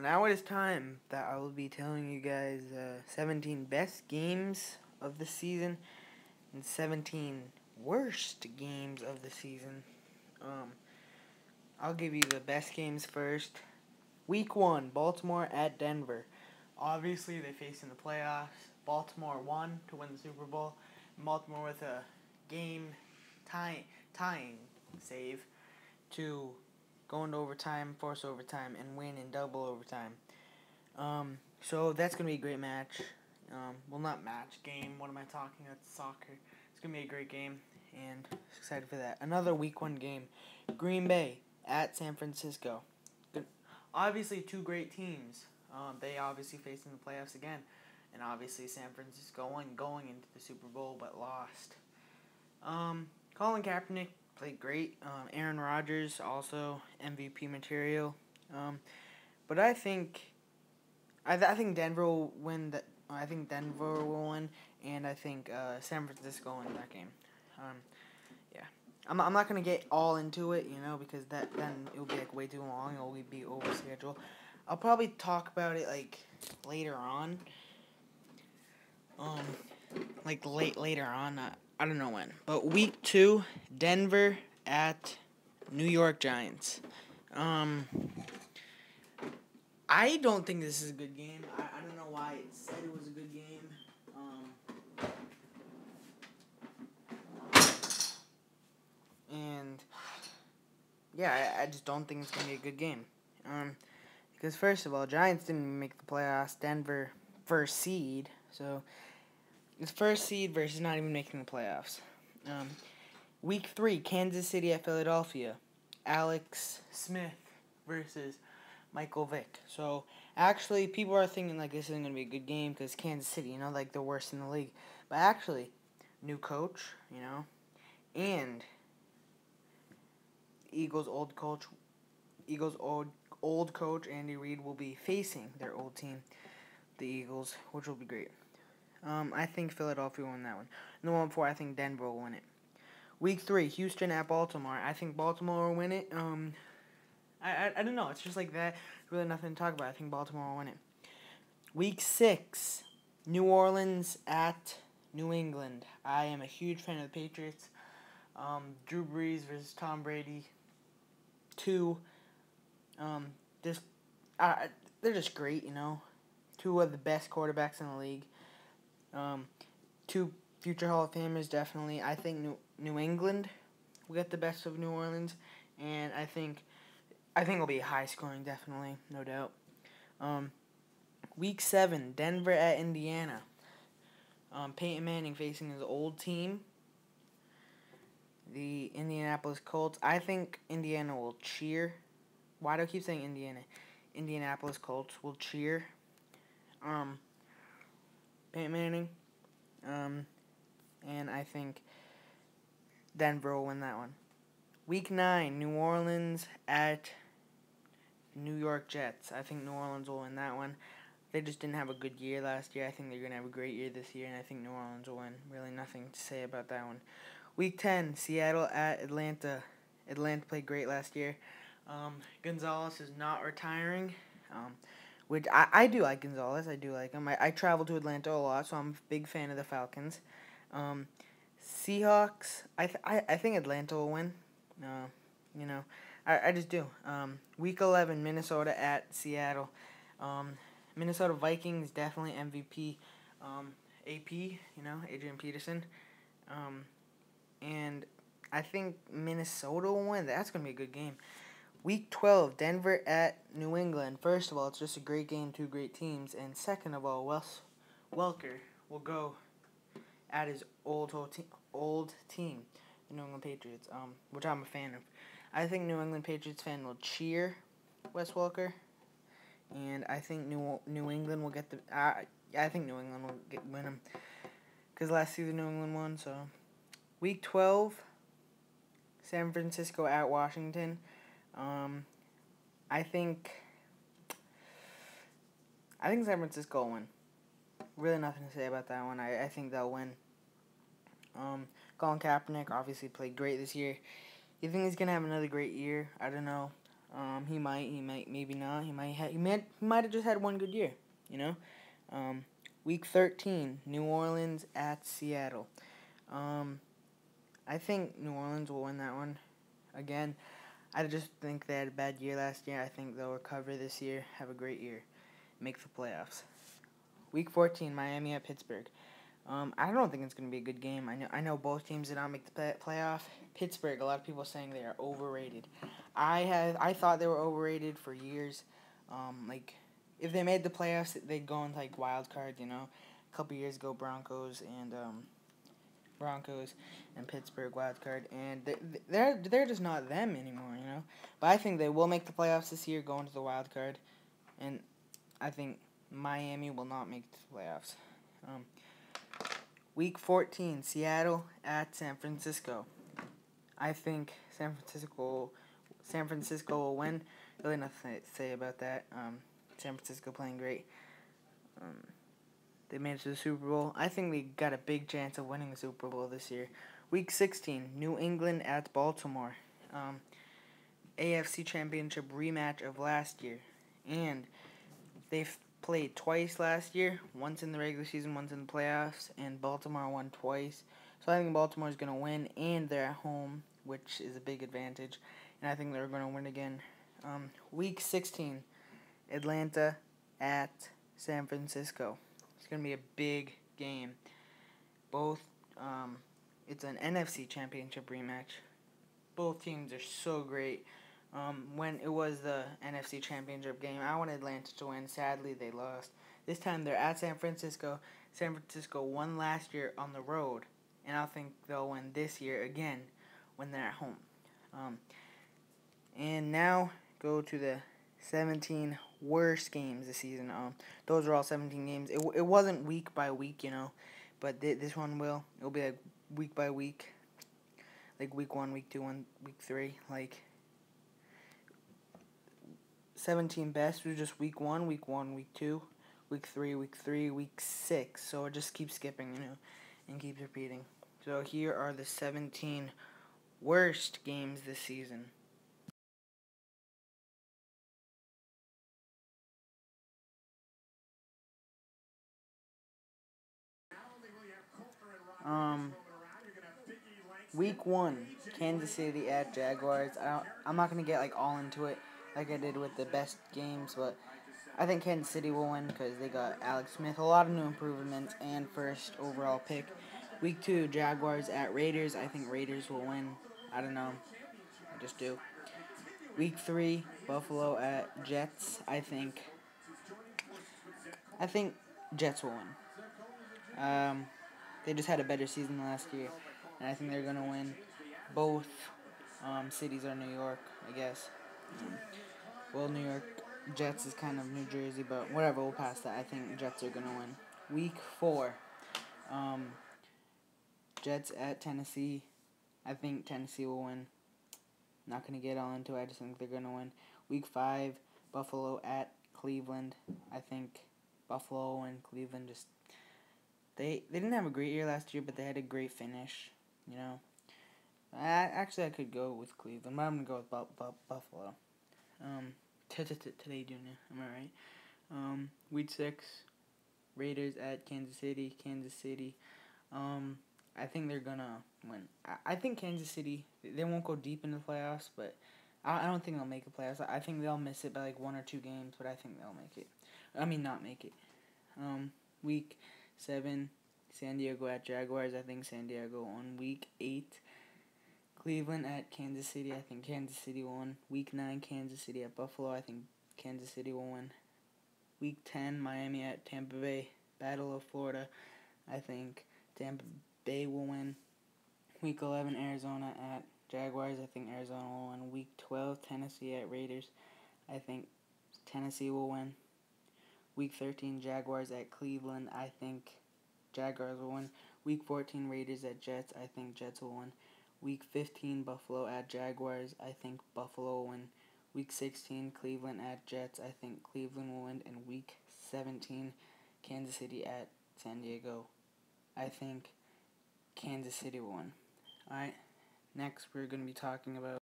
Now it is time that I will be telling you guys 17 best games of the season and 17 worst games of the season. Um, I'll give you the best games first. Week 1, Baltimore at Denver. Obviously, they faced in the playoffs. Baltimore won to win the Super Bowl. Baltimore with a game tying save to go into overtime, force overtime, and win in double overtime. So that's going to be a great match. Well, not match, game. What am I talking? That's soccer. It's going to be a great game, and excited for that. Another Week 1 game. Green Bay at San Francisco. Obviously, two great teams. They obviously faced in the playoffs again. And obviously, San Francisco won going into the Super Bowl, but lost. Colin Kaepernick played great. Aaron Rodgers also MVP material. But I think Denver will win. I think Denver will win, and I think San Francisco will win that game. Yeah, I'm not gonna get all into it, because then it'll be like way too long. It'll be over schedule. I'll probably talk about it like later on. Later on. I don't know when. But Week 2, Denver at New York Giants. I don't think this is a good game. I don't know why it said it was a good game. And yeah, I just don't think it's going to be a good game. Because first of all, Giants didn't make the playoffs. Denver, first seed. So it's first seed versus not even making the playoffs. Week 3, Kansas City at Philadelphia. Alex Smith versus Michael Vick. So actually, people are thinking like this isn't going to be a good game because Kansas City, like the worst in the league. But actually, new coach, and Eagles' old coach Andy Reid will be facing their old team, the Eagles, which will be great. I think Philadelphia will win that one. And the one before, I think Denver will win it. Week 3, Houston at Baltimore. I think Baltimore will win it. I don't know. It's just like that. Really nothing to talk about. I think Baltimore will win it. Week 6, New Orleans at New England. I am a huge fan of the Patriots. Drew Brees versus Tom Brady. They're just great, Two of the best quarterbacks in the league. Two future Hall of Famers, definitely. I think New England will get the best of New Orleans, and I think it'll be high scoring, definitely, no doubt. Week 7, Denver at Indiana. Peyton Manning facing his old team, the Indianapolis Colts. I think Indiana will cheer. Why do I keep saying Indiana? Indianapolis Colts will cheer Peyton Manning. And I think Denver will win that one. Week 9, New Orleans at New York Jets. I think New Orleans will win that one. They just didn't have a good year last year. I think they're going to have a great year this year, and I think New Orleans will win. Really nothing to say about that one. Week 10, Seattle at Atlanta. Atlanta played great last year. Gonzalez is not retiring, which I do like Gonzalez. I do like him. I travel to Atlanta a lot, so I'm a big fan of the Falcons. Seahawks, I think Atlanta will win. I just do. Week 11, Minnesota at Seattle. Minnesota Vikings, definitely MVP. AP, Adrian Peterson. And I think Minnesota will win. That's going to be a good game. Week 12, Denver at New England. First of all, it's just a great game, two great teams. And second of all, Wes Welker will go at his old team, the New England Patriots, which I'm a fan of. I think New England Patriots fan will cheer Wes Welker, and I think New England will get the. I think New England will win them, because last season New England won. So, Week 12, San Francisco at Washington. I think San Francisco will win. Really nothing to say about that one. I think they'll win. Colin Kaepernick obviously played great this year. You think he's going to have another great year? I don't know. maybe not. He might have just had one good year, you know. Week 13, New Orleans at Seattle. I think New Orleans will win that one. Again, I just think they had a bad year last year. I think they'll recover this year, have a great year, make the playoffs. Week 14, Miami at Pittsburgh. I don't think it's going to be a good game. I know both teams did not make the playoff. Pittsburgh, a lot of people saying they are overrated. I thought they were overrated for years. If they made the playoffs, they'd go into like wild card. A couple years ago, Broncos and Pittsburgh wild card, and they're just not them anymore. But I think they will make the playoffs this year, go into the wild card, and I think Miami will not make the playoffs. Week 14, Seattle at San Francisco. I think San Francisco will win. Really nothing to say about that. San Francisco playing great. They made it to the Super Bowl. I think they got a big chance of winning the Super Bowl this year. Week 16, New England at Baltimore. AFC Championship rematch of last year. And they've played twice last year, once in the regular season, once in the playoffs, and Baltimore won twice. So I think Baltimore is going to win, and they're at home, which is a big advantage. And I think they're going to win again. Week 16, Atlanta at San Francisco. It's going to be a big game. It's an NFC Championship rematch. Both teams are so great. When it was the NFC Championship game, I wanted Atlanta to win. Sadly, they lost. This time they're at San Francisco. San Francisco won last year on the road, and I think they'll win this year again when they're at home. And now go to the 17 worst games this season. Those are all 17 games. It wasn't week by week, but this one will. It'll be like week by week, like week 1, week 2, week 3, like. 17 best was just week 1, week 2, week 3, week 6. So it just keeps skipping, and keeps repeating. So here are the 17 worst games this season. Week 1, Kansas City at Jaguars. I'm not gonna get all into it like I did with the best games, but I think Kansas City will win because they got Alex Smith, a lot of new improvements, and first overall pick. Week 2, Jaguars at Raiders. I think Raiders will win. I don't know. I just do. Week 3, Buffalo at Jets. I think Jets will win. They just had a better season last year, and I think they're going to win. Both cities are New York, I guess. New York Jets is kind of New Jersey, but whatever, we'll pass that. I think Jets are going to win. Week 4, Jets at Tennessee. I think Tennessee will win. Not going to get all into it. I just think they're going to win. Week 5, Buffalo at Cleveland. I think Buffalo and Cleveland just... They didn't have a great year last year, but they had a great finish, I could go with Cleveland, but I'm going to go with Buffalo. Today, Junior. Am I right? Week 6, Raiders at Kansas City. I think they're going to win. I think Kansas City, they won't go deep into the playoffs, but I don't think they'll make the playoffs. I think they'll miss it by 1 or 2 games, but I think they'll make it. Not make it. Week 7, San Diego at Jaguars. I think San Diego won. Week 8, Cleveland at Kansas City. I think Kansas City will win. Week 9, Kansas City at Buffalo. I think Kansas City will win. Week 10, Miami at Tampa Bay. Battle of Florida. I think Tampa Bay will win. Week 11, Arizona at Jaguars. I think Arizona will win. Week 12, Tennessee at Raiders. I think Tennessee will win. Week 13, Jaguars at Cleveland. I think Jaguars will win. Week 14, Raiders at Jets. I think Jets will win. Week 15, Buffalo at Jaguars. I think Buffalo will win. Week 16, Cleveland at Jets. I think Cleveland will win. And Week 17, Kansas City at San Diego. I think Kansas City will win. Alright, next we're going to be talking about